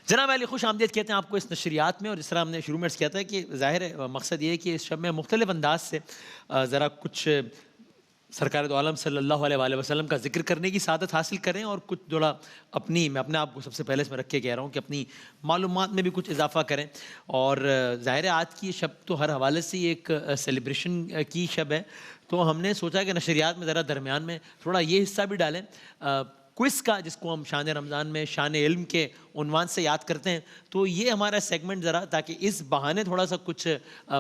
जनाब अली खुश आमदीद कहते हैं आपको इस नशरियात में, और जिस तरह हमने शुरू में किया था कि ज़ाहिर है मकसद ये है कि इस शब में मुख्तलिफ अंदाज से ज़रा कुछ सरकार दो आलम सल्लल्लाहु अलैहि वसल्लम का जिक्र करने की सादत हासिल करें, और कुछ थोड़ा मैं अपने आप को सबसे पहले इसमें रख के कह रहा हूँ कि अपनी मालूमात में भी कुछ इजाफा करें। और ज़ाहिर है आज की शब तो हर हवाले से एक सेलिब्रेशन की शब है, तो हमने सोचा कि नशरियात में ज़रा दरमियान में थोड़ा ये हिस्सा भी डालें क्विज़ का, जिसको हम शान रमज़ान में शान इल्म के उन्वान से याद करते हैं। तो ये हमारा सेगमेंट ज़रा, ताकि इस बहाने थोड़ा सा कुछ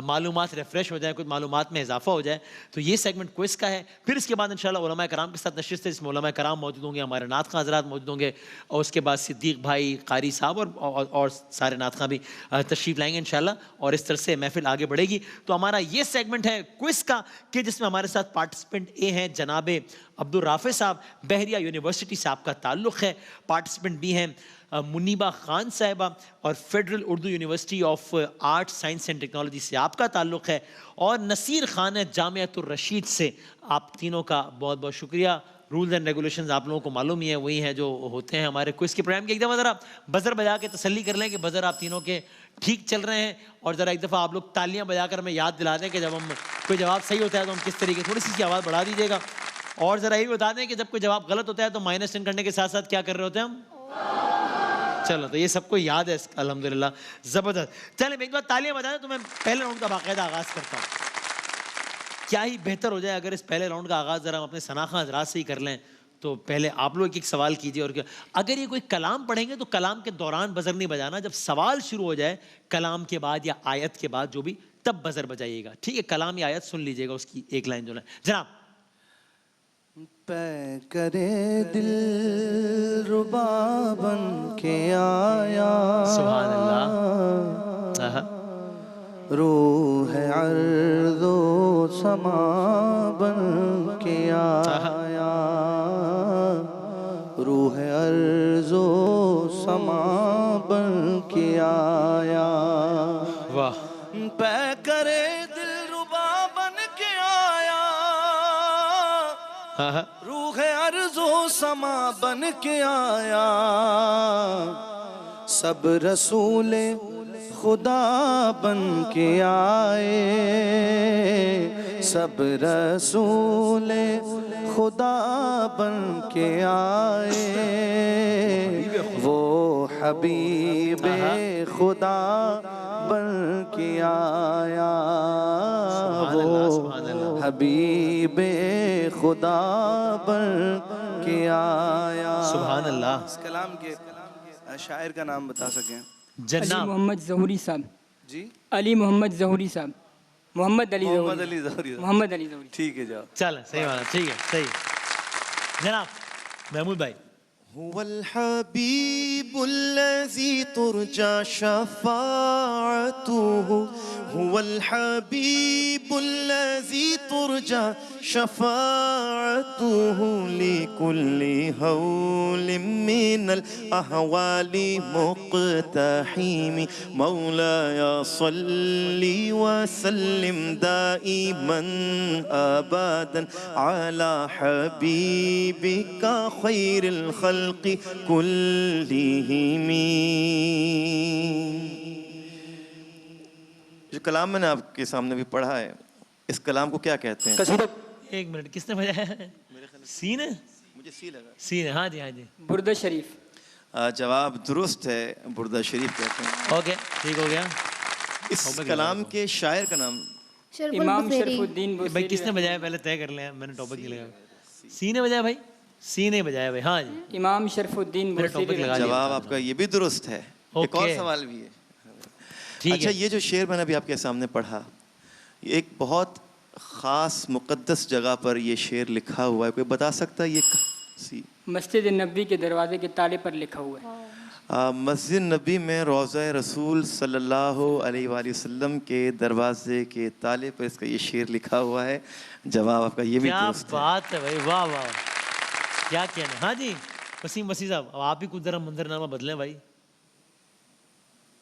मालूमात रिफ़्रेश हो जाए, कुछ मालूमात में इजाफा हो जाए, तो ये सेगमेंट क्विज़ का है। फिर इसके बाद इंशाल्लाह उलमा कराम के साथ नशिस्त है, जिसमें उलमा कराम मौजूद होंगे, हमारे नात खां हज़रात मौजूद होंगे, और उसके बाद सिद्दीक़ भाई कारी साहब और सारे नात खां भी तशरीफ़ लाएंगे इंशाल्लाह, और इस तरह से महफिल आगे बढ़ेगी। तो हमारा ये सेगमेंट है क्विज़ का, कि जिसमें हमारे साथ पार्टिसिपेंट ए हैं जनाब अब्दुल राफे साहब, बहरिया यूनिवर्सिटी से आपका ताल्लुक़ है। पार्टिसिपेंट बी हैं मुनीबा खान साहिबा, और federal Urdu university of art science and technology से आपका ताल्लुक़ है। और नसीर खान है जामियातुर रशीद से। आप तीनों का बहुत बहुत शुक्रिया। रूल्स एंड रेगुलेशंस आप लोगों को मालूम ही है, वही हैं जो होते हैं हमारे क्विज़ के प्रोग्राम के। एक दफ़ा ज़रा बज़र बजा के तसल्ली कर लें कि बज़र आप तीनों के ठीक चल रहे हैं, और ज़रा एक दफ़ा आप लोग तालियां बजाकर हमें याद दिला दें कि जब हम कोई जवाब सही होता है तो हम किस तरीके, थोड़ी सी आवाज़ बढ़ा दीजिएगा। और ज़रा ये भी बता दें कि जब कोई जवाब गलत होता है तो -10 करने के साथ साथ क्या कर रहे होते हैं हम? चलो, तो ये सबको याद है अल्हम्दुलिल्लाह, ज़बरदस्त। चलें एक बार तालियां बजा दें तो मैं पहले राउंड का बाकायदा आगाज़ करता हूँ। क्या ही बेहतर हो जाए अगर इस पहले राउंड का आगाज़ ज़रा हम अपने सना खां हज़रात से ही कर लें। तो पहले आप लोग एक सवाल कीजिए, और क्या अगर ये कोई कलाम पढ़ेंगे तो कलाम के दौरान बज़र नहीं बजाना, जब सवाल शुरू हो जाए कलाम के बाद या आयत के बाद जो भी, तब बज़र बजाइएगा, ठीक है? कलाम या आयत सुन लीजिएगा, उसकी एक लाइन जो है जनाब। पै करे दिल रुबा बन के आया, सुभान अल्लाह। रूह अर्ज़ो समा बन के आया, रूह अर्ज़ो समा बन के आया। वाह। पै करे दिल रुबा बन के आया, रूह अर्ज़ो समा बन के आया। सब रसूले खुदा बन के आए, सब रसूले खुदा बन के आए। वो हबीबे खुदा बन के आया, वो हबीबे खुदा बन के आया। सुभान अल्लाह। इस कलाम के शायर का नाम बता सकें? अली मोहम्मद ज़हूरी साहब। जी, अली मोहम्मद ज़हूरी साहब। मोहम्मद अली ज़हूरी। मोहम्मद अली ज़हूरी। ठीक है, जाओ। चल, सही बात है, ठीक है, सही जनाब। महमूद भाई। हुवल हबीबुल्लज़ी तुरजा शफ़ाअतुहु, हुवल हबीबुल्लज़ी तुरजा शफ़ाअतुहु, लिकुल्लि हौलिम मिनल अहवालि मुक़तहिमी, मौलाया सल्ली व सल्लिम दाइमन अबदन अला हबीबिका खैरिल खल्क़ि कुल्लिहिमी। जो कलाम मैंने आपके सामने भी पढ़ा है, इस कलाम को क्या कहते हैं? एक मिनट, किसने बजाया है? सीन है, मुझे सी लगा। सीन है, हाँ जी, हाँ जी। बुर्दा शरीफ। जवाब दुरुस्त है, बुर्दा शरीफ कहते हैं। ओके, ठीक हो गया। इस कलाम के शायर का नाम? इमाम शरफुद्दीन भाई किसने बजाया पहले तय कर लिया, मैंने टॉपिक ही लगा। सी ने बजाया भाई, सी ने बजाया भाई, हाँ जी। इमाम शरफुद्दीन टॉपिक लगा। जवाब आपका ये भी दुरुस्त है। एक और सवाल भी है। अच्छा, ये जो शेर मैंने अभी आपके सामने पढ़ा, ये एक बहुत ख़ास मुक़द्दस जगह पर ये शेर लिखा हुआ है, कोई बता सकता है ये सी? मस्जिद नबी के दरवाजे के ताले पर लिखा हुआ है। मस्जिद नबी में रोज़ा रसूल सल्लल्लाहु अलैहि वसल्लम के दरवाजे के ताले पर इसका ये शेर लिखा हुआ है। जवाब आपका ये भी दुरुस्त है। क्या बात है भाई, वाह वाह, क्या कहना। हाँ जी वसीम वसी साहब, अब आप ही कुछ जरा मंजरनामा बदलें भाई।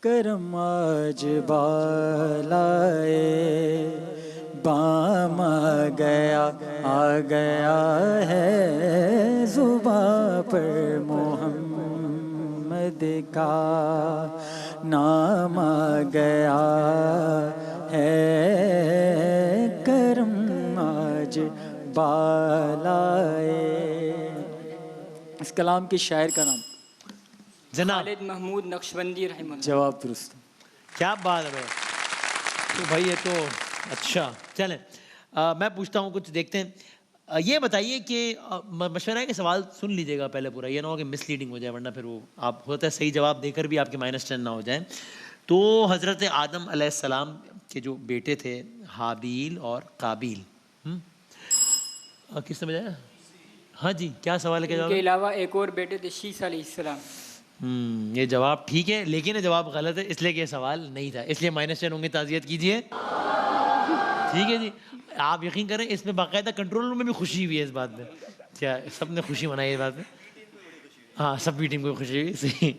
करम आज बालाए बाम आ गया है जुबां पर मोहम्मद का नाम आ गया है, करम आज बालाए। इस कलाम के शायर का नाम जनाब खालिद महमूद नक्शबंदी रहमतुल्लाह। जवाब दुरुस्त। क्या बात है भाई, तो भाई ये तो अच्छा। चलें मैं पूछता हूँ कुछ, देखते हैं। ये बताइए कि मशवरा है कि सवाल सुन लीजिएगा पहले पूरा, ये ना हो कि मिसलीडिंग हो जाए, वरना फिर वो आप होता है सही जवाब देकर भी आपके -10 ना हो जाए। तो हज़रत आदम अलैहिस्सलाम के जो बेटे थे हाबील और काबील, किस समझ आया? हाँ जी, क्या सवाल है, क्या जवाब इनके है? अलावा एक और बेटे थे शीस अलैहिस्सलाम। ये जवाब ठीक है, लेकिन ये जवाब गलत है, इसलिए कि ये सवाल नहीं था, इसलिए -10 होंगे, ताज़ियत कीजिए। ठीक है जी, आप यकीन करें इसमें बाकायदा कंट्रोल रूम में भी खुशी हुई है इस बात में। क्या सबने खुशी मनाई है इस बात में? हाँ, सब भी टीम को खुशी हुई, सही।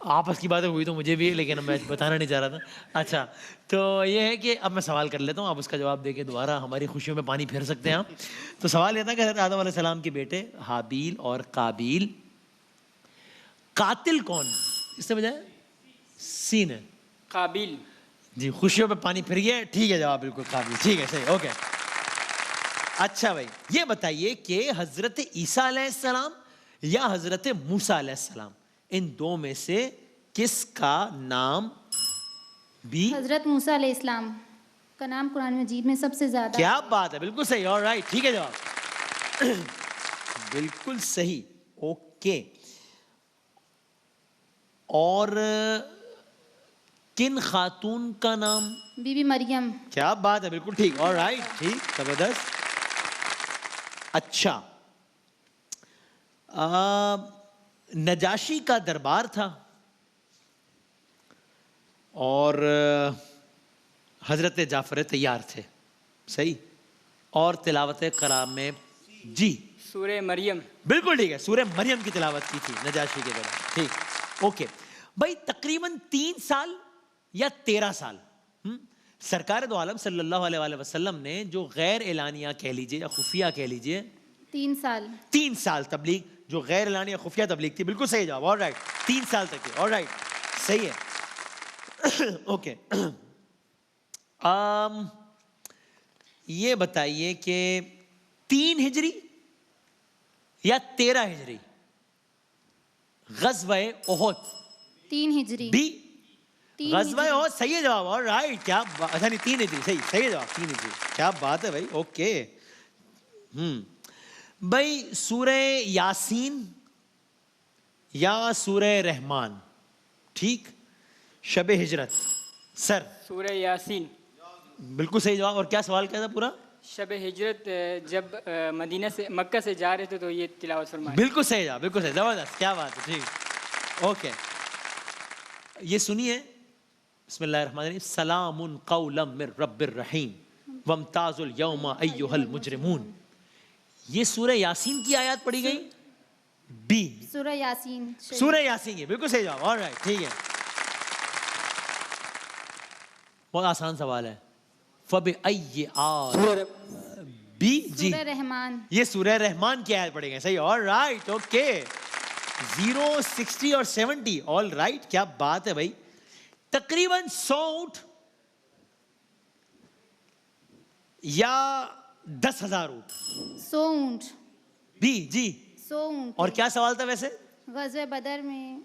आपस की बातें हुई तो मुझे भी, लेकिन मैं बताना नहीं चाह रहा था। अच्छा, तो ये है कि अब मैं सवाल कर लेता हूँ, आप उसका जवाब देके दोबारा हमारी खुशियों में पानी फेर सकते हैं आप। तो सवाल ये था कि हज़रत आदम अलैहिस्सलाम के बेटे हाबील और काबील, कातिल कौन? इससे बजाय सीन है काबिल। जी, खुशियों पे पानी फिर गया। ठीक है जवाब, बिल्कुल काबिल, ठीक है, सही, ओके। अच्छा भाई, ये बताइए कि हजरत ईसा अलैहिस्सलाम या हजरत मूसा अलैहिस्सलाम, इन दो में से किसका नाम भी? हज़रत मूसा अलैहिस्सलाम का नाम कुरान मजीद में सबसे ज़्यादा। क्या बात है, बिल्कुल सही, ऑलराइट, ठीक है जवाब, बिल्कुल सही, ओके। और किन खातून का नाम? बीबी मरियम। क्या बात है, बिल्कुल ठीक, ऑलराइट, ठीक, जबरदस्त। अच्छा, नजाशी का दरबार था और हजरत जाफर तैयार थे, सही, और तिलावत कलाम में जी सूरह मरियम। बिल्कुल ठीक है, सूरह मरियम की तिलावत की थी नजाशी के दौरान, ठीक, ओके। भाई तकरीबन 3 साल या 13 साल सरकार दो आलम सल्लल्लाहु अलैहि वसल्लम ने जो गैर एलानिया कह लीजिए या खुफिया कह लीजिए, 3 साल। 3 साल तबलीग, जो गैर एलानिया खुफिया तबलीग थी, बिल्कुल सही जवाब, ऑलराइट, 3 साल तक की, ऑलराइट, सही है। ओके, ये बताइए कि 3 हिजरी या 13 हिजरी ग़ज़वा ओहद? 3 हिजरी। बी 3 ग़ज़वा हिजरी। ओहद, सही है जवाब, ऑलराइट, क्या अच्छा नहीं 3 हिजरी, सही, सही है जवाब, 3 हिजरी, क्या बात है भाई, ओके। भाई सूरह यासीन या सूरह रहमान, ठीक, शब हिजरत, सर? सूरह यासीन। बिल्कुल सही जवाब, और क्या सवाल क्या था पूरा? शब हिजरत जब मदीना से मक्का से जा रहे थे तो ये तिलावत फरमाई। बिल्कुल सही जवाब, बिल्कुल सही, जबरदस्त, क्या बात है, ठीक, ओके। ये सुनिए, बिस्मिल्लाहिर्रहमानिर्रहीम, सलामुन कौलम मिर रब्बिर रहीम वम्ताजुल यौमा अय्युहल मुजरिमून, ये सूरह यासीन की आयत पढ़ी गई? बी सूरह यासीन। सूरह यासीन की, बिल्कुल सही जवाब, ऑलराइट, ठीक है। बहुत आसान सवाल है, फबि अय्यि आल बी जी, सूरह रहमान। ये सूरह रहमान की आयत पढ़ी गई, सही, ऑलराइट, ओके। 0, 60 और 70, ऑलराइट, क्या बात है भाई। तकरीबन 100 ऊंट या 10,000 ऊंट? 100 ऊंट। बी जी। 100 ऊंट। और क्या सवाल था वैसे? ग़ज़वे बदर में।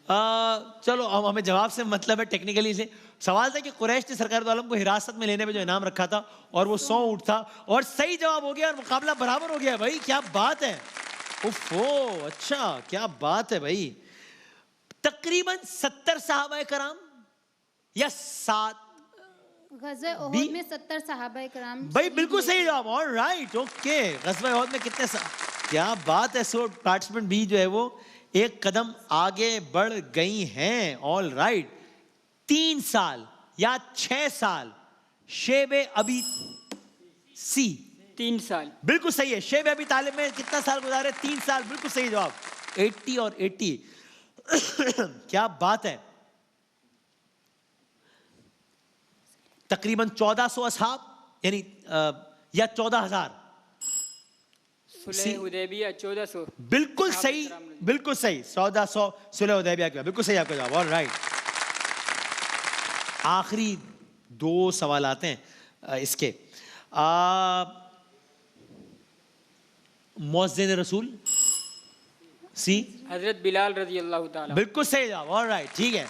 चलो अब हमें जवाब से मतलब है, टेक्निकली से सवाल था कि कुरैश ने सरकार दो आलम को हिरासत में लेने पे जो इनाम रखा था, और वो 100 ऊंट था, और सही जवाब हो गया और मुकाबला बराबर हो गया भाई, क्या बात है, उफ़ो, अच्छा, क्या बात है भाई। तकरीबन 70 सहाबाए कराम या 7? ग़ज़वे बी? ओहद में 70 सहाबाए कराम भाई बिल्कुल सही जवाब, ऑलराइट, ओके। ग़ज़वा ओहद में कितने क्या बात है, सो पार्टिसिपेंट भी जो है वो एक कदम आगे बढ़ गई हैं, ऑलराइट। 3 साल या 6 साल शेबे अबी सी? 3 साल। बिल्कुल सही है, शेब अबी तालिब में कितना साल गुजारे? 3 साल, बिल्कुल सही जवाब, 80 और 80, क्या बात है। तकरीबन 1400 असहाब, यानी या 14,000? सुलह हुदैबिया 1400। बिल्कुल सही, बिल्कुल सही। 1400 सुलह हुदैबिया के बाद, बिल्कुल सही आपका जवाब। ऑलराइट, आखिरी 2 सवाल आते हैं इसके। मुअज्जिन रसूल, सी, हजरत बिलाल रजी अल्लाह ताला। बिल्कुल सही जवाब। ऑलराइट, ठीक है।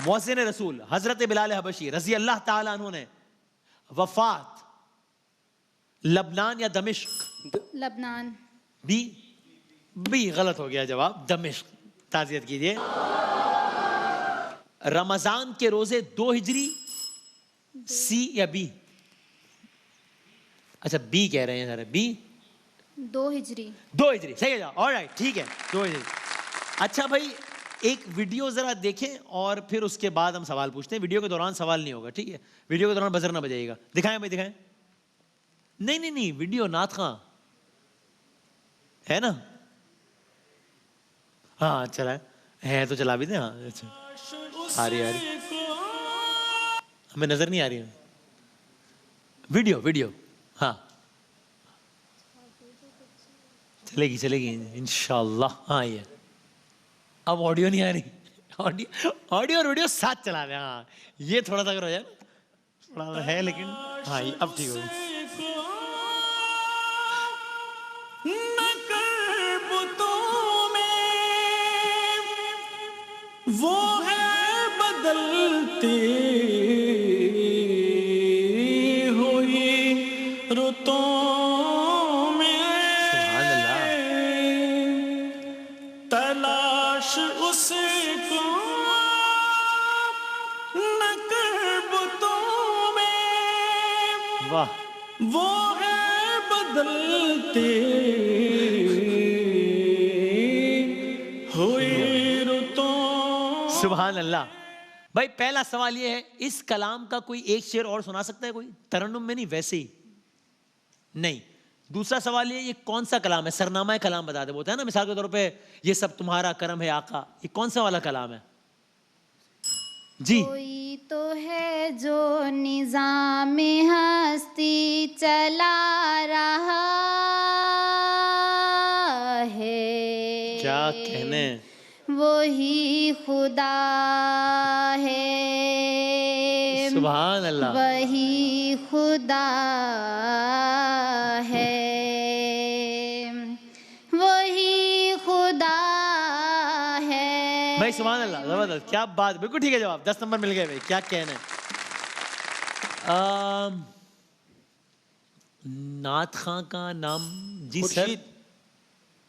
मुअज्जिन रसूल हजरत बिलाल हबशी रजी अल्लाह ताला अन्हु ने वफात लबनान या दमिश्क? लबनान। बी, बी गलत हो गया जवाब, दमिश्क। ताज़ियत कीजिए। रमजान के रोजे 2 हिजरी, सी या बी? अच्छा, बी कह रहे हैं सर, बी 2 हिजरी। 2 हिजरी सही है जवाब। ऑलराइट, ठीक है, 2 हिजरी। अच्छा भाई, एक वीडियो जरा देखें और फिर उसके बाद हम सवाल पूछते हैं। वीडियो के दौरान सवाल नहीं होगा, ठीक है? वीडियो के दौरान बजर ना बजाइएगा। दिखाएं भाई, दिखाएं। नहीं नहीं नहीं, वीडियो नात खां है ना? हाँ चला है तो चला भी दे। हाँ अच्छा, आ रही हमें नजर नहीं आ रही है वीडियो। वीडियो हाँ चलेगी चलेगी इंशाल्लाह। हाँ ये अब ऑडियो नहीं आ रही। ऑडियो और वीडियो साथ चला रहे हैं। हाँ ये थोड़ा सा अगर हो जाए ना, थोड़ा है लेकिन हाँ ये अब ठीक होगी। वो है बदलती हुई रुतों में, तलाश उसको नकबतों में। वाह, वो है बदलती हुई रुतों। सुभान अल्लाह। भाई पहला सवाल ये है, इस कलाम का कोई एक शेर और सुना सकता है कोई? तरन्नुम में नहीं, वैसे ही नहीं। दूसरा सवाल ये कौन सा कलाम है? सरनामा कलाम बता दे। बोलता है ना मिसाल के तौर पे, ये सब तुम्हारा करम है आका, ये कौन सा वाला कलाम है जी? कोई तो है जो निजाम हस्ती चला रहा है, क्या कहने, वही खुदा है। सुभान अल्लाह। वही खुदा है, वही खुदा है। भाई सुभान अल्लाह, जबरदस्त, क्या बात, बिल्कुल ठीक है जवाब। 10 नंबर मिल गए भाई, क्या कहने। नात खां का नाम जी सर?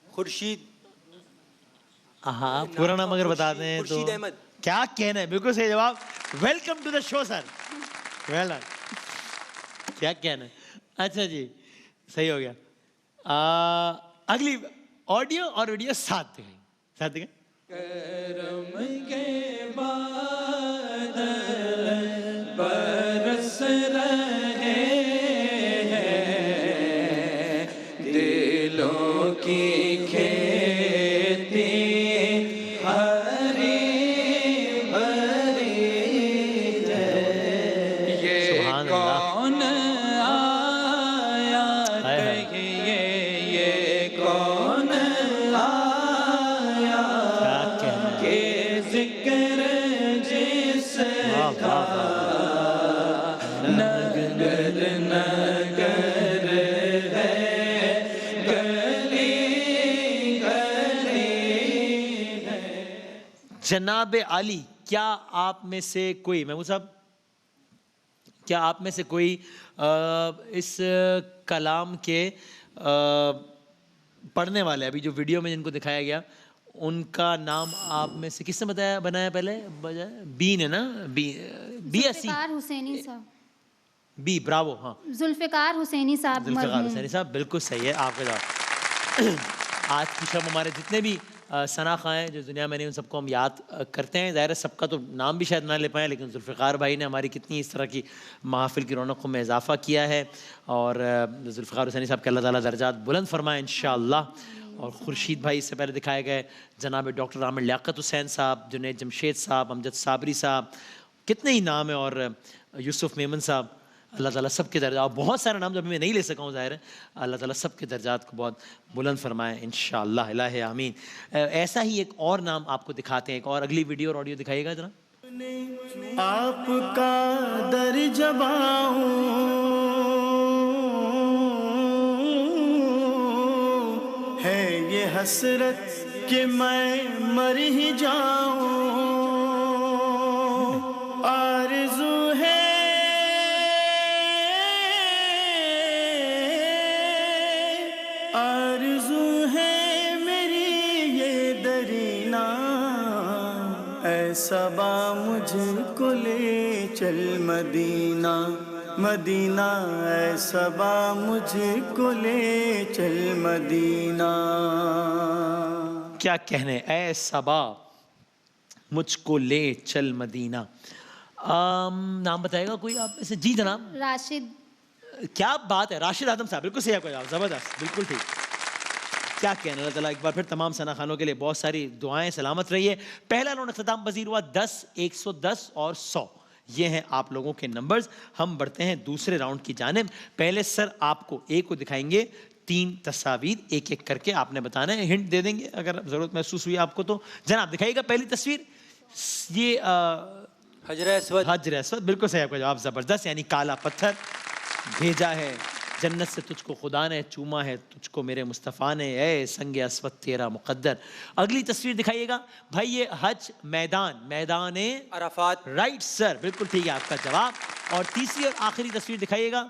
खुर्शीद। हाँ पूरा नाम अगर बता दें तो? खुर्शीद अहमद। क्या कहना है, बिल्कुल सही जवाब। Welcome to the show sir, well done. क्या कहना है, अच्छा जी सही हो गया। अगली ऑडियो और वीडियो साथ दिखाएं, साथ दिखाएं। करम के बादल बरस रहे हैं, दिलों की खेती हरी भरी है। ये कौन आया कहिए, ये कौन आया के जिक्र जिसका नगर नगर है, गली गली है। जनाब आली, क्या आप में से कोई, महमूद साहब, क्या आप में से कोई इस कलाम के पढ़ने वाले, अभी जो वीडियो में जिनको दिखाया गया, उनका नाम आप में से किसने बताया, बनाया पहले? बी ने ना? बी, बी या सी? जुल्फ़िकार हुसैनी साहब। B, bravo. हाँ जुल्फ़िकार हुसैनी साहब। जुल्फ़िकार हुसैनी साहब, बिल्कुल सही है आपका जवाब। आज की शब हमारे जितने भी सना खां हैं जो दुनिया में नहीं, उन सबको हम याद करते हैं। ज़ाहिर है सबका तो नाम भी शायद ना ले पाए, लेकिन जुल्फ़िकार भाई ने हमारी कितनी इस तरह की महफ़िल की रौनकों में इजाफ़ा किया है। और जुल्फ़िकार हुसैनी साहब के अल्लाह ताला दर्जात बुलंद फरमाए इंशाअल्लाह। और खुर्शीद भाई इससे पहले दिखाए गए, जनाब डॉक्टर आमिर लियाकत हुसैन साहब, जुनैद जमशेद साहब, अमजद साबरी साहब, कितने ही नाम है, और यूसुफ मेमन साहब, अल्लाह ताला सबके दर्जात, बहुत सारे नाम जो अभी मैं नहीं ले सका हूँ ज़ाहिर है, अल्लाह ताला सबके दर्जात को बहुत बुलंद फरमाए इंशाअल्लाह, इलाहे आमीन। ऐसा ही एक और नाम आपको दिखाते हैं, एक और अगली वीडियो और ऑडियो दिखाइएगा जरा। आपका दर जबाऊं है ये हसरत कि मैं मर ही जाऊं, आरज़ू है मेरी ये दरीना, ऐसा मुझको ले चल मदीना, मदीना ऐसा मुझको ले चल मदीना। क्या कहने, ऐ सबा मुझको ले चल मदीना। नाम बताएगा कोई आप ऐसे? जी जनाब। राशिद। क्या बात है, राशिद आदम साहब, बिल्कुल सही आपका जवाब, जबरदस्त, बिल्कुल ठीक। क्या कहना, अल्लाह ताला एक बार फिर तमाम सना खानों के लिए बहुत सारी दुआएं, सलामत रहिए। पहला राउंड अख्ताम पजीर हुआ 10, 110 और 100, ये हैं आप लोगों के नंबर्स। हम बढ़ते हैं दूसरे राउंड की जानिब। पहले सर आपको एक को दिखाएंगे, 3 तस्वीर एक एक करके आपने बताना है, हिंट दे देंगे अगर ज़रूरत महसूस हुई आपको तो। जनाब दिखाइएगा पहली तस्वीर, ये हजर अस्वद। हजर अस्वद, बिल्कुल सही आपका जवाब, ज़बरदस्त, यानी काला पत्थर। भेजा है जन्नत से तुझको खुदा ने, चूमा है तुझको मेरे मुस्तफ़ा ने, ए संगे अस्वद तेरा मुक़द्दर। अगली तस्वीर दिखाइएगा भाई, ये हज मैदान, मैदान अराफात। राइट सर, बिल्कुल ठीक है आपका जवाब। और तीसरी और आखिरी तस्वीर दिखाइएगा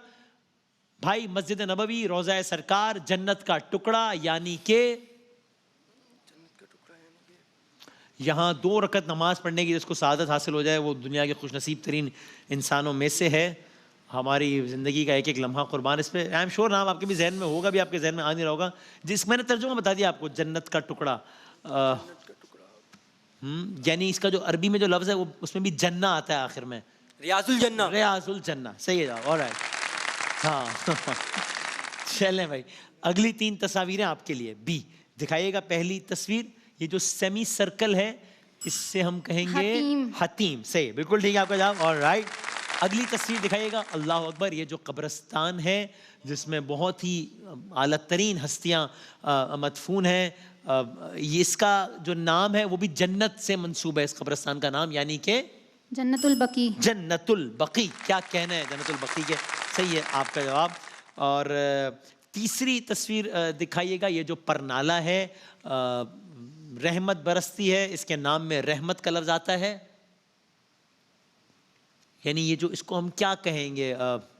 भाई, मस्जिद नबवी, रोज़ा सरकार, जन्नत का टुकड़ा, यानी के यहाँ 2 रकत नमाज पढ़ने की जिसको सआदत हासिल हो जाए वो दुनिया के खुशनसीब तरीन इंसानों में से है। हमारी ज़िंदगी का एक एक लम्हा कुर्बान इस पर। आई एम श्योर नाम आपके भी जहन में होगा, भी आपके जहन में आ नहीं रहा होगा, जिस मैंने तर्जुमा बता दिया आपको, जन्नत का टुकड़ा। यानी इसका जो अरबी में जो लफ्ज़ है वो, उसमें भी जन्ना आता है आखिर में, रियाजुल जन्ना। रियाजुल जन्ना, सही है जवाब, ऑलराइट। हाँ चलें भाई, अगली 3 तस्वीरें आपके लिए। बी दिखाइएगा पहली तस्वीर, ये जो सेमी सर्कल है इससे हम कहेंगे हतीम, सही, बिल्कुल ठीक है आपका जवाब, ऑलराइट। अगली तस्वीर दिखाइएगा, अल्लाह अकबर, ये जो कब्रिस्तान है जिसमें बहुत ही आला तरीन हस्तियाँ मदफून हैं, ये इसका जो नाम है वो भी जन्नत से मंसूब है इस कब्रिस्तान का नाम, यानी कि जन्नतुल बकी। जन्नतुल बकी, क्या कहना है जन्नतुल बकी के, सही है आपका जवाब। और तीसरी तस्वीर दिखाइएगा, ये जो परनाला है, रहमत बरसती है, इसके नाम में रहमत का लफ्ज़ आता है, यानी ये जो, इसको हम क्या कहेंगे,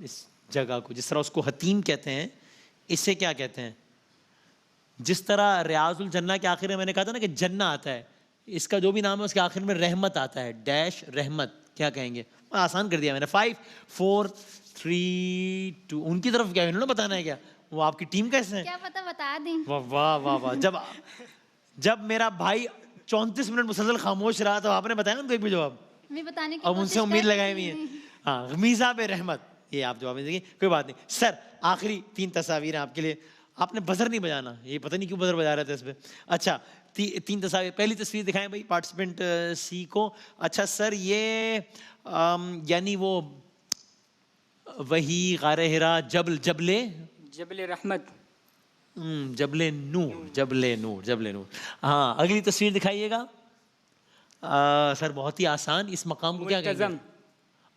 इस जगह को, जिस तरह उसको हतीम कहते हैं, इसे क्या कहते हैं? जिस तरह रियाजुल जन्ना के आखिर में मैंने कहा था ना कि जन्ना आता है, इसका जो भी नाम है उसके आखिर में रहमत आता है, डैश रहमत, क्या कहेंगे? आसान कर दिया मैंने। 5 4 3 2, उनकी तरफ क्या इन्होंने बताना है क्या? वो आपकी टीम कैसे है? क्या पता बता दें। वाह वाह वाह वाह। जब मेरा भाई 34 मिनट मुसलसल खामोश रहा तो आपने बताया उनको एक भी जवाब? मैं बताने की अब उनसे उम्मीद लगाई हुई है। हाँ, मीज़ा बे रहमत, ये आप जवाब देंगे, कोई बात नहीं। सर आखिरी 3 तस्वीरें आपके लिए, आपने बजर नहीं बजाना, ये पता नहीं क्यों बजर बजा रहे थे इस पे। अच्छा 3 तस्वीर, पहली तस्वीर दिखाएं भाई पार्टिसिपेंट सी को। अच्छा सर, ये यानी वो वही गारे हिरा, जबले रहमत, जबले नूर, जबले नूर, जबले नूर। हाँ, अगली तस्वीर दिखाइएगा। सर बहुत ही आसान, इस मकाम को क्या कहेंगे?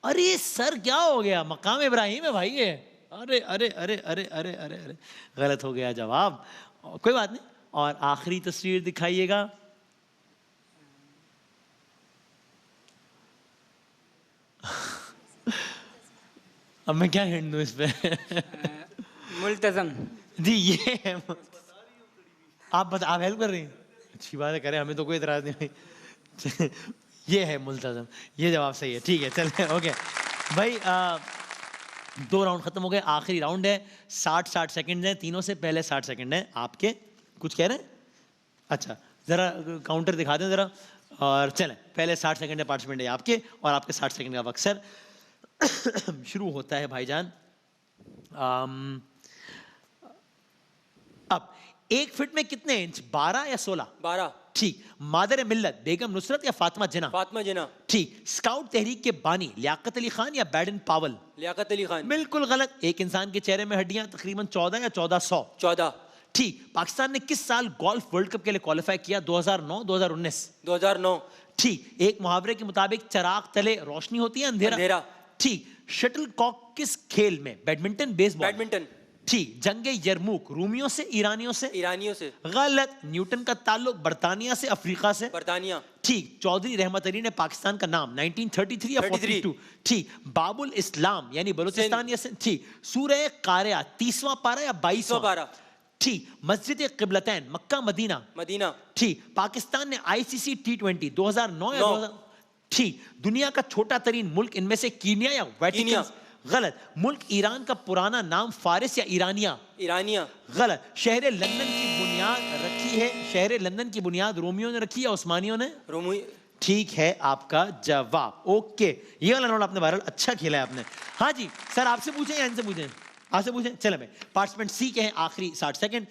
अरे सर क्या हो गया, मकाम इब्राहिम है भाई ये। अरे अरे अरे अरे अरे अरे अरे, गलत हो गया जवाब, कोई बात नहीं। और आखिरी तस्वीर दिखाइएगा। अब मैं क्या हिंट दूं इस पे? मुल्तज़म जी, ये है। आप हेल्प कर रही हैं, अच्छी बात है, करें, हमें तो कोई इतराज नहीं भाई। ये है मुल्तज़म, ये जवाब सही है, ठीक है, चलिए ओके भाई। 2 राउंड खत्म हो गए, आखिरी राउंड है। 60 सेकंड है तीनों से, पहले 60 सेकंड है आपके। कुछ कह रहे हैं? अच्छा ज़रा काउंटर दिखा दें ज़रा, और चलें, पहले 60 सेकंड है पार्टिसिपेंट है आपके, और आपके 60 सेकंड का वक्त सर शुरू होता है भाईजान। अब 1 फीट में कितने इंच, 12 या 16? 12। ठीक। मादर मिल्लत बेगम नुसरत या फातिमा जिन्ना? फातिमा जिन्ना। ठीक। स्काउट तहरीक के बानी लियाकत अली खान या बैडन पावल? लियाकत अली खान। बिल्कुल गलत। एक इंसान के चेहरे में हड्डियां तकरीबन 14 या 1400? 14। ठीक। पाकिस्तान ने किस साल गोल्फ वर्ल्ड कप के लिए क्वालिफाई किया? 2009, 2019? 2009। ठीक। एक मुहावरे के मुताबिक चराग तले रोशनी होती है अंधेरा? ठीक। शटल कॉक किस खेल में? Badminton, baseball? बैडमिंटन। ठीक। जंगे यरमुक रूमियों से ईरानियों से? ईरानियों से। गलत। न्यूटन का ताल्लुक बरतानिया से अफ्रीका से? बरतानिया। ठीक। चौधरी रहमत अली ने पाकिस्तान का नाम 1933 या 42? ठीक। बाबुल इस्लाम यानी बलूचिस्तान या सिंध? ठीक। सूरह कारिया 30वां पारा या 22वां पारा? ठीक। मस्जिद क़िबलतैन मक्का मदीना? मदीना। ठीक। पाकिस्तान ने ICC T20 2009 या 2000? ठीक। दुनिया का छोटा तरीन मुल्क इनमें से कीनिया या वेटिकन? गलत। मुल्क ईरान का पुराना नाम फारिस या ईरानिया? ईरानिया। गलत। शहर लंदन की बुनियाद रखी है, शहर लंदन की बुनियाद रोमियो ने रखी या उस्मानियों ने? रोमी। ठीक है आपका जवाब। ओके, ये वाला राउंड आपने बहरहाल अच्छा खेला है आपने। हाँ जी सर, आपसे पूछें या इनसे पूछें? आपसे पूछें। चले मैं पार्टिसिपेंट सी के हैं आखिरी 60 सेकंड।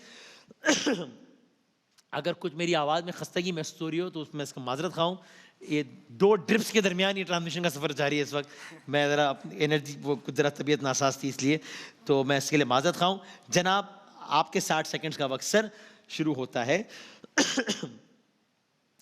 अगर कुछ मेरी आवाज में खस्तगी महसूस हो रही हो तो उसमें इसका माजरत खाऊं। ये 2 ड्रिप्स के दरमियान ये ट्रांसमिशन का सफर जारी है इस वक्त। मैं ज़रा अपनी एनर्जी वो कुछ ज़रा तबीयत नासाज थी इसलिए, तो मैं इसके लिए माजरत खाऊं। जनाब आपके 60 सेकंड्स का वक्त सर शुरू होता है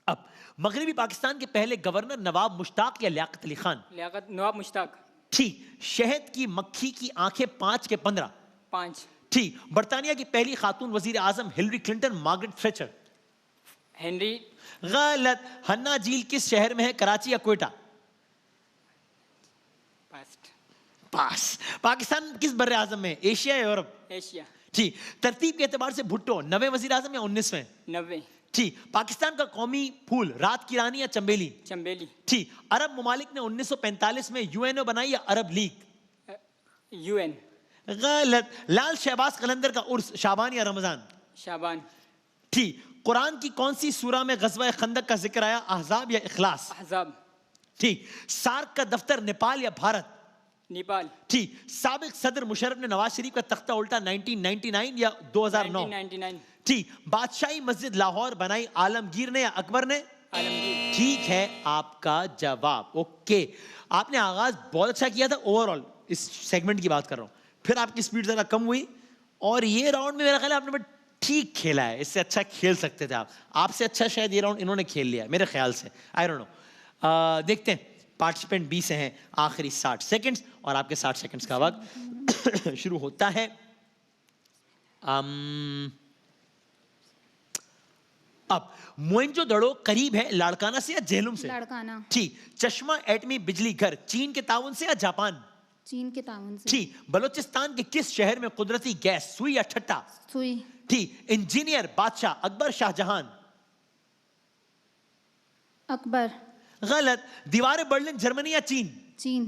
अब। मगरबी पाकिस्तान के पहले गवर्नर नवाब मुश्ताक या लियाकत अली खान? लियाकत नवाब मुश्ताक। ठीक। शहद की मक्खी की आंखें 5 के 15? 5। ठीक। बरतानिया की पहली खातून वजीर आजम हिलरी क्लिंटन, मार्गरेट थ्रेचर? हेनरी। गलत। हन्ना झील किस शहर में है, कराची या क्वेटा? पास। पाकिस्तान किस बर्रे आजम में, एशिया या यूरोप? एशिया। ठीक। तरतीब के एतबार से भुट्टो 9वें वजीर आजम या 19वें? 90। ठीक। पाकिस्तान का कौमी फूल रात की रानी या चंबेली? चंबेली। ठीक। अरब ममालिक ने 1945 में UNO बनाई या अरब लीग? UN। गलत। लाल शहबाज कलंदर का उर्स शाबान या रमजान? शाबान। ठीक। कुरान की कौन सी सूरा में गज़वा खंदक का जिक्र आया, अहज़ाब या इखलास? अहज़ाब। ठीक। सार्क का दफ्तर नेपाल या भारत? नेपाल। ठीक। साबिक सदर मुशर्रफ ने नवाज शरीफ का तख्ता उल्टा 1999 या 2009? 1999। ठीक। बादशाही मस्जिद लाहौर बनाई आलमगीर ने या अकबर ने? आलमगीर। ठीक है आपका जवाब। ओके, आपने आगाज बहुत अच्छा किया था ओवरऑल, इस सेगमेंट की बात कर रहा हूं, फिर आपकी स्पीड जरा कम हुई और ये राउंड में मेरा ख्याल है आपने ठीक खेला है, इससे अच्छा खेल सकते थे आप, आपसे अच्छा शायद ये राउंड इन्होंने खेल लिया मेरे ख्याल से, आई डोंट नो। देखते हैं पार्टिसिपेंट बी से हैं आखिरी 60 सेकंड्स और आपके 60 सेकंड्स का वक्त शुरू होता है। अब मोइंजोदड़ो करीब है लाड़काना से या झेलुम से? लाड़काना। ठीक। चश्मा एटमी बिजली घर चीन के ताउन से या जापान? चीन के ताउन से। ठीक। बलूचिस्तान के किस शहर में कुदरती गैस सुई या ठट्टा? सुई। ठीक। इंजीनियर बादशाह अकबर शाहजहां? अकबर। गलत। दीवार बर्लिन जर्मनी या चीन? चीन।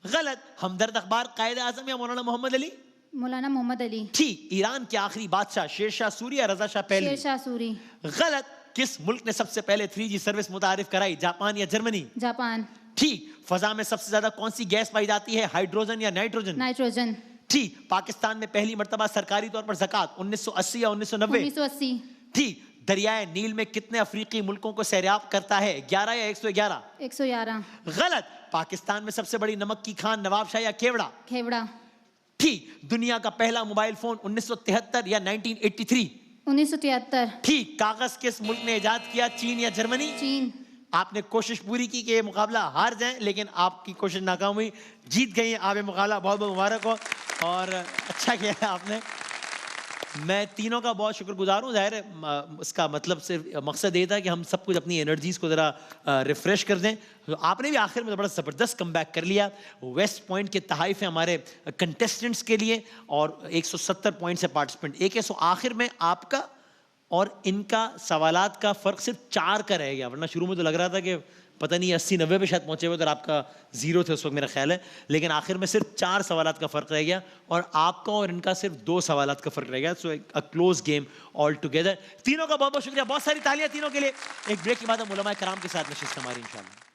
गलत। हमदर्द अखबार कायद आजम या मौलाना मोहम्मद अली? मौलाना मोहम्मद अली। ठीक। ईरान के आखिरी बादशाह शेरशाह सूरी या रजा शाह पहलवी? शेरशाह सूरी। गलत। किस मुल्क ने सबसे पहले 3G सर्विस मुतारिफ कराई, जापान या जर्मनी? जापान। ठीक। फजा में सबसे ज्यादा कौन सी गैस पाई जाती है, हाइड्रोजन या नाइट्रोजन? नाइट्रोजन। ठीक। पाकिस्तान में पहली मर्तबा सरकारी तौर पर ज़कात 1980 या 1990? 1980। ठीक। दरियाए नील में कितने अफ्रीकी मुल्कों को सैराब करता है, 11 या 111? 111। गलत। पाकिस्तान में सबसे बड़ी नमक की खान नवाबशाह या केवड़ा? खेवड़ा। ठीक। दुनिया का पहला मोबाइल फोन 1973 या 1983? 1973। ठीक। कागज किस मुल्क ने इजाद किया, चीन या जर्मनी? चीन। आपने कोशिश पूरी की कि ये मुकाबला हार जाए, लेकिन आपकी कोशिश नाकाम हुई, जीत गई आप ये मुकाबला, बहुत बहुत मुबारक हो और अच्छा किया है आपने। मैं तीनों का बहुत शुक्रगुजार हूँ। ज़ाहिर है इसका मतलब सिर्फ मकसद ये था कि हम सब कुछ अपनी एनर्जीज़ को ज़रा रिफ़्रेश कर दें। तो आपने भी आखिर में बड़ा ज़बरदस्त कमबैक कर लिया। वेस्ट पॉइंट के तहाइफ हैं हमारे कंटेस्टेंट्स के लिए और 170 पॉइंट से पार्टिसिपेंट एक है। सो आखिर में आपका और इनका सवालात का फ़र्क सिर्फ 4 का रह गया, वरना शुरू में तो लग रहा था कि पता नहीं 80-90 पे शायद पहुंचे हुए, तो आपका 0 थे उस वक्त मेरा ख्याल है, लेकिन आखिर में सिर्फ 4 सवालात का फ़र्क रह गया और आपका और इनका सिर्फ 2 सवालात का फ़र्क रह गया। So a close game all together. तीनों का बहुत बहुत शुक्रिया, बहुत सारी तालियां तीनों के लिए। एक ब्रेक के बाद हम उलमा कराम के साथ नशिस्त हमारी इंशाल्लाह।